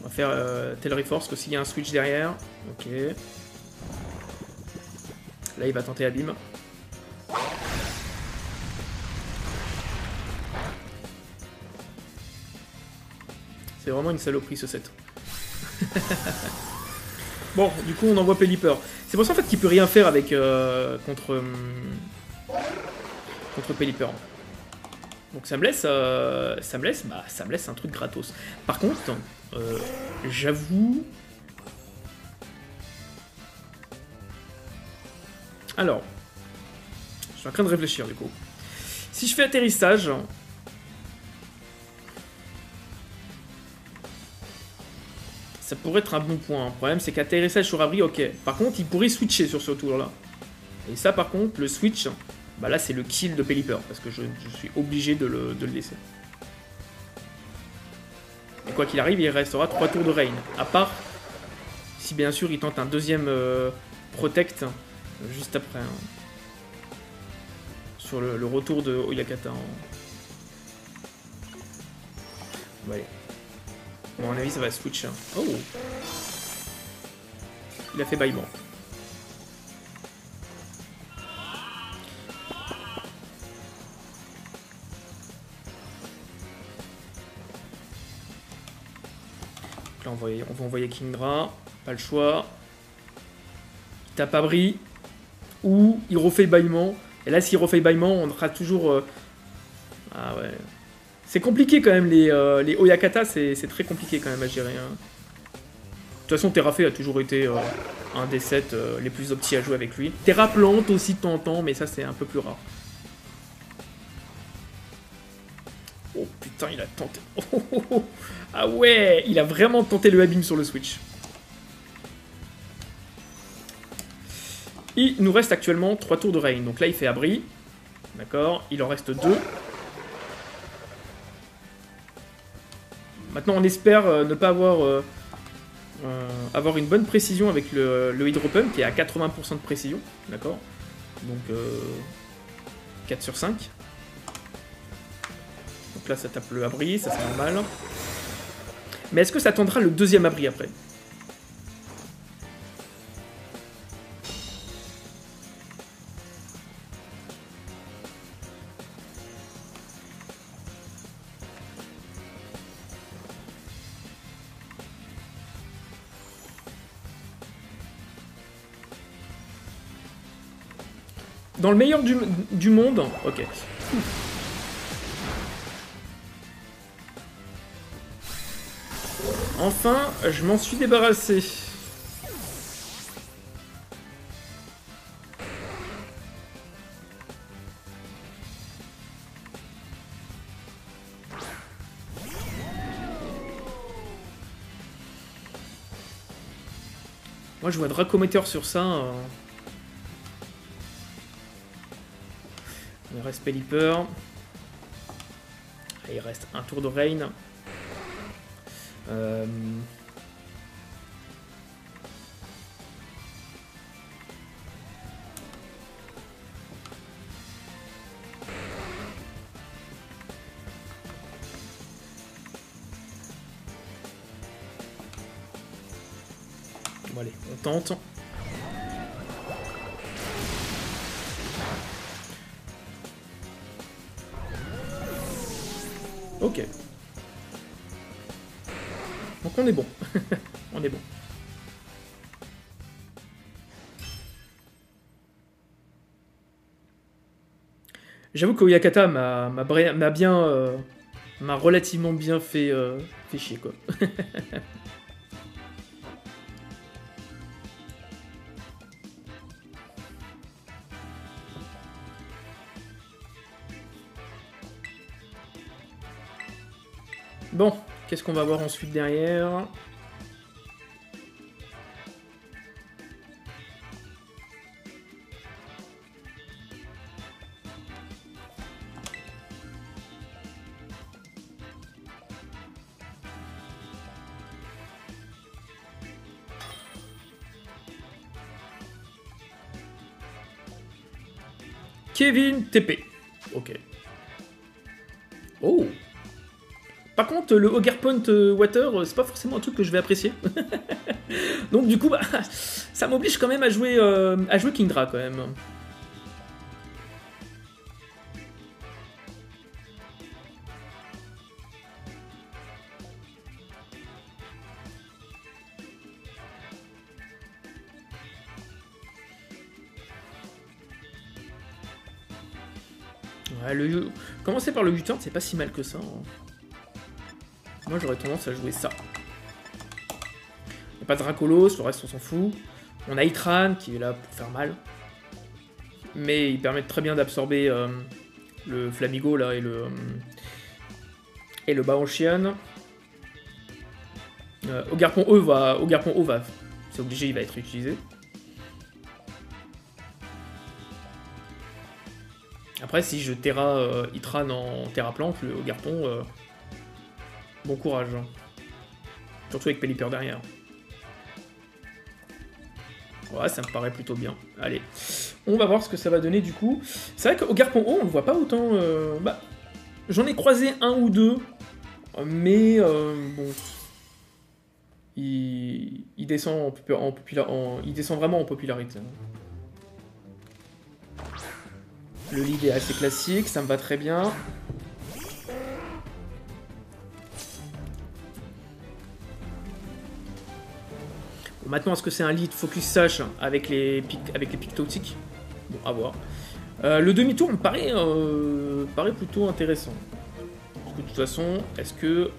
[SPEAKER 1] On va faire tel Reforce, que s'il y a un switch derrière. Ok. Là, il va tenter Abîme. C'est vraiment une saloperie ce set. Bon, du coup, on envoie Pelipper. C'est pour ça en fait qu'il peut rien faire avec contre Pelipper. Donc ça me laisse un truc gratos. Par contre, j'avoue... Alors, je suis en train de réfléchir du coup. Si je fais atterrissage... Ça pourrait être un bon point. Le problème, c'est qu'atterrissage sur abri, ok. Par contre, il pourrait switcher sur ce tour-là. Et ça, par contre, le switch, bah là, c'est le kill de Pelipper. Parce que je suis obligé de le laisser. Et quoi qu'il arrive, il restera 3 tours de Rain. À part, si bien sûr, il tente un deuxième Protect juste après. Hein. Sur le retour de Oyakata. Hein. Ouais. Bon, à mon avis, ça va switch. Hein. Oh! Il a fait bâillement. Là, on va envoyer Kingdra. Pas le choix. Il tape abri. Ou il refait bâillement. Et là, s'il refait bâillement, on aura toujours... Ah ouais... C'est compliqué quand même, les Oyakata, c'est très compliqué quand même à gérer. Hein. De toute façon, Terrafé a toujours été un des 7 les plus optis à jouer avec lui. Terra plante aussi de temps en temps, mais ça c'est un peu plus rare. Oh putain, il a tenté... Oh. Ah ouais, il a vraiment tenté le abîme sur le Switch. Il nous reste actuellement 3 tours de Rain. Donc là, il fait abri. D'accord, il en reste 2. Maintenant, on espère ne pas avoir une bonne précision avec le Hydro Pump qui est à 80% de précision. D'accord. Donc 4 sur 5. Donc là, ça tape le abri, ça c'est normal. Mais est-ce que ça tendra le deuxième abri après? Dans le meilleur du monde... Ok. Enfin, je m'en suis débarrassé. Moi, je vois Dracometer sur ça... Il reste Pelipper. Il reste un tour de Rain. Bon allez, on tente. Ok. Donc on est bon. On est bon. J'avoue que Oyakata m'a relativement bien fait chier quoi. Bon, qu'est-ce qu'on va voir ensuite derrière? Kevin TP. Ok. Oh. Par contre, le Hogger Point Water, c'est pas forcément un truc que je vais apprécier. Donc du coup, bah, ça m'oblige quand même à jouer Kingdra quand même. Ouais, commencer par le U-turn, c'est pas si mal que ça. Hein. Moi, j'aurais tendance à jouer ça. Il n'y a pas de Dracolos, le reste, on s'en fout. On a Itran, qui est là pour faire mal. Mais il permet très bien d'absorber le Flamigo, là, et le Baonshian. Ogarpon E va... C'est obligé, il va être utilisé. Après, si je Terra Itran en Terra Plante, le Ogarpon, bon courage. Surtout avec Pelipper derrière. Ouais, ça me paraît plutôt bien. Allez, on va voir ce que ça va donner du coup. C'est vrai qu'Ogarpon O, on le voit pas autant... Bah, j'en ai croisé un ou deux, mais bon... Il descend il descend vraiment en popularité. Le lead est assez classique, ça me va très bien. Bon, maintenant, est-ce que c'est un lead focus sash avec les pics toxiques? Bon, à voir. Le demi-tour me paraît plutôt intéressant. Parce que de toute façon, est-ce que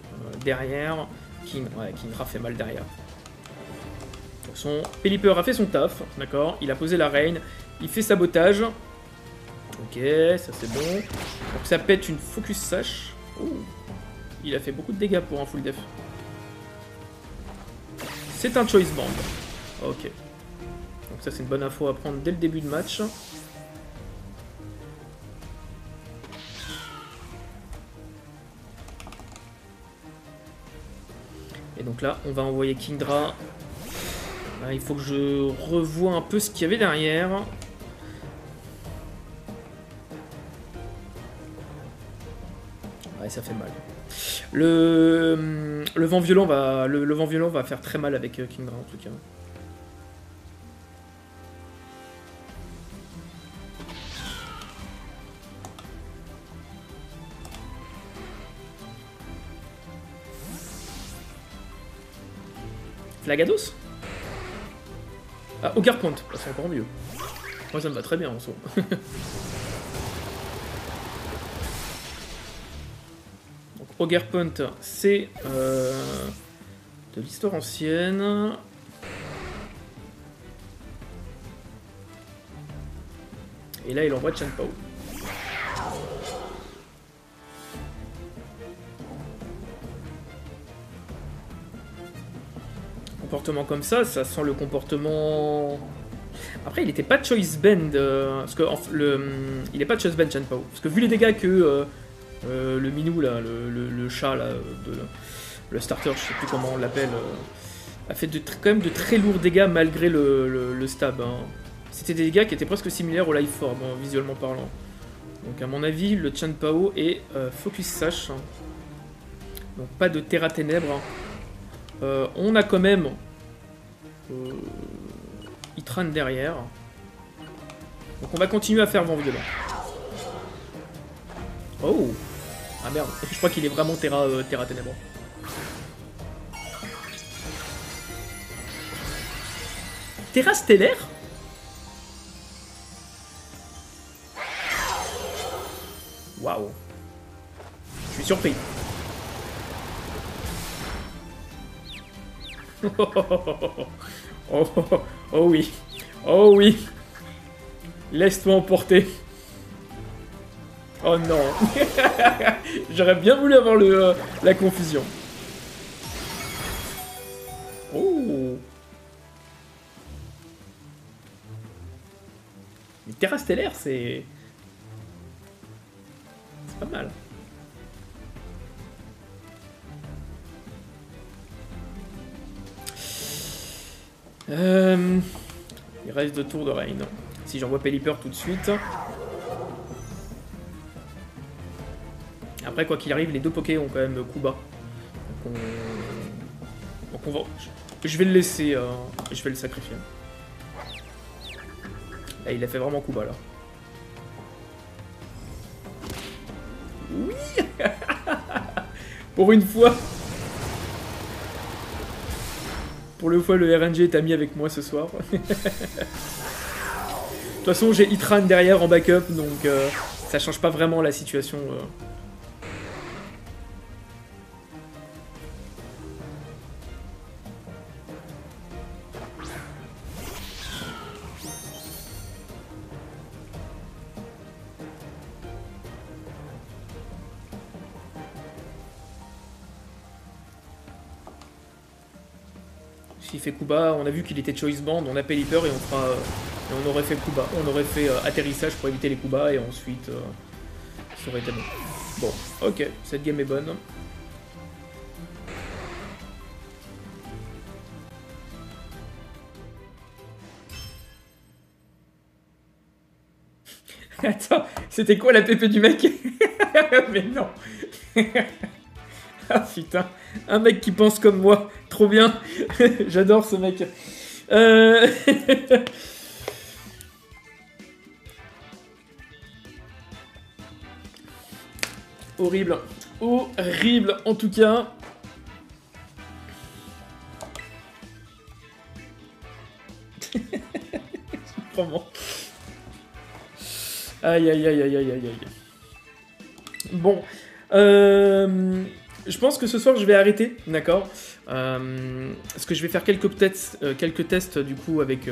[SPEAKER 1] derrière... Kingdra fait mal derrière. De toute façon, Pelipper a fait son taf, d'accord. Il a posé la reine, il fait sabotage. Ok, ça c'est bon. Donc ça pète une focus sash. Oh. Il a fait beaucoup de dégâts pour un full def. C'est un choice band. Ok. Donc ça c'est une bonne info à prendre dès le début de match. Et donc là, on va envoyer Kingdra. Là, il faut que je revoie un peu ce qu'il y avait derrière. Ouais, ça fait mal. Le vent violent va faire très mal avec Kingdra en tout cas. Flagados? Ah, Ogarpon, c'est encore mieux. Moi ça me va très bien en soi. Donc Ogarpon, c'est de l'histoire ancienne. Et là il envoie Chien-Pao. Comportement comme ça sent le comportement... Après, il n'était pas choice bend, parce que il n'est pas choice bend Chien-Pao. Parce que vu les dégâts que le minou, là, le chat, là, le starter, je sais plus comment on l'appelle, a fait quand même de très lourds dégâts malgré le stab. Hein. C'était des dégâts qui étaient presque similaires au life form, hein, visuellement parlant. Donc à mon avis, le Chien-Pao est focus sash. Hein. Donc pas de Terra Ténèbres. On a quand même Itran derrière. Donc on va continuer à faire vent violent. Oh! Ah merde, je crois qu'il est vraiment Terra Ténèbres. Terra stellaire? Waouh! Je suis surpris. Oh oui, oh oui, laisse-toi emporter. Oh non, j'aurais bien voulu avoir la confusion. Oh, mais Terra stellaire, c'est pas mal. Il reste 2 tours de Rain. Si j'envoie Pelipper tout de suite. Après, quoi qu'il arrive, les 2 Pokés ont quand même coup bas. Donc on va... Je vais le laisser, je vais le sacrifier. Là, il a fait vraiment coup bas, là. Oui. Pour une fois. Pour le fois, le RNG est ami avec moi ce soir. De toute façon, j'ai Itran derrière en backup, donc ça change pas vraiment la situation. S'il fait coup bas, on a vu qu'il était choice band, on appelle Hyper et on aurait fait coup bas. On aurait fait atterrissage pour éviter les coups bas et ensuite ça aurait été bon. Bon, ok, cette game est bonne. Attends, c'était quoi la pépé du mec? Mais non. Ah putain, un mec qui pense comme moi, trop bien. J'adore ce mec. Horrible, horrible en tout cas. Vraiment. Aïe aïe aïe aïe aïe aïe aïe. Bon, je pense que ce soir je vais arrêter, d'accord, parce que je vais faire quelques tests du coup avec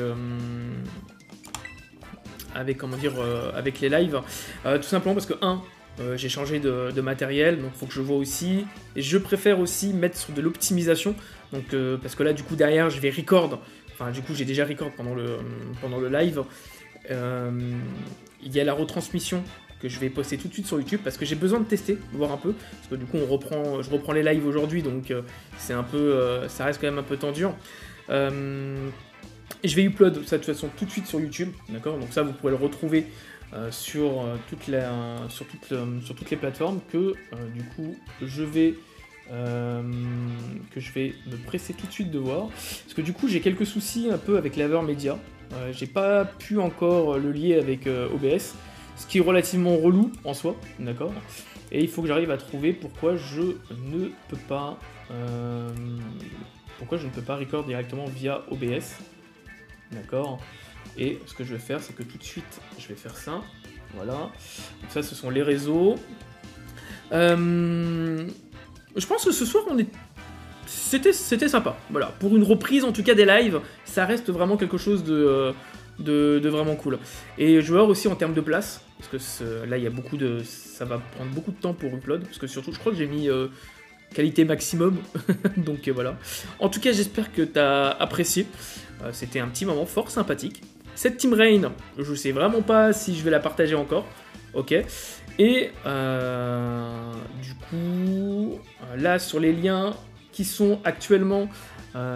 [SPEAKER 1] comment dire, avec les lives, tout simplement parce que j'ai changé de matériel, donc il faut que je vois aussi, et je préfère aussi mettre sur de l'optimisation, donc parce que là du coup derrière je vais record, enfin du coup j'ai déjà record pendant le live, il y a la retransmission que je vais poster tout de suite sur YouTube parce que j'ai besoin de tester, voir un peu, parce que du coup je reprends les lives aujourd'hui, donc c'est un peu, ça reste quand même un peu tendu. Et je vais upload ça de toute façon tout de suite sur YouTube, d'accord, donc ça vous pourrez le retrouver sur toutes les plateformes que du coup je vais me presser tout de suite de voir, parce que du coup j'ai quelques soucis un peu avec l'Avermedia. J'ai pas pu encore le lier avec OBS, ce qui est relativement relou en soi, d'accord. Et il faut que j'arrive à trouver pourquoi je ne peux pas record directement via OBS, d'accord. Et ce que je vais faire, c'est que tout de suite, je vais faire ça, voilà. Donc ça, ce sont les réseaux. Je pense que ce soir, c'était sympa, voilà. Pour une reprise, en tout cas des lives, ça reste vraiment quelque chose de vraiment cool. Et je vais voir aussi en termes de place, parce que là, il y a ça va prendre beaucoup de temps pour upload, parce que surtout, je crois que j'ai mis qualité maximum, donc voilà. En tout cas, j'espère que tu as apprécié. C'était un petit moment fort sympathique. Cette Team Rain, je sais vraiment pas si je vais la partager encore, ok. Et du coup, là sur les liens qui sont actuellement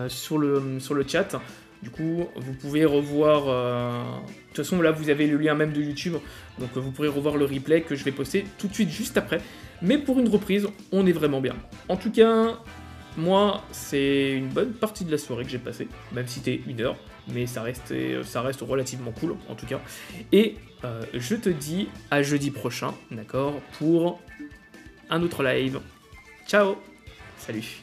[SPEAKER 1] sur le chat, du coup vous pouvez revoir, de toute façon là vous avez le lien même de YouTube, donc vous pourrez revoir le replay que je vais poster tout de suite juste après, mais pour une reprise on est vraiment bien. En tout cas moi c'est une bonne partie de la soirée que j'ai passée, même si c'était 1 heure, mais ça reste relativement cool en tout cas, et je te dis à jeudi prochain, d'accord, pour un autre live. Ciao, salut.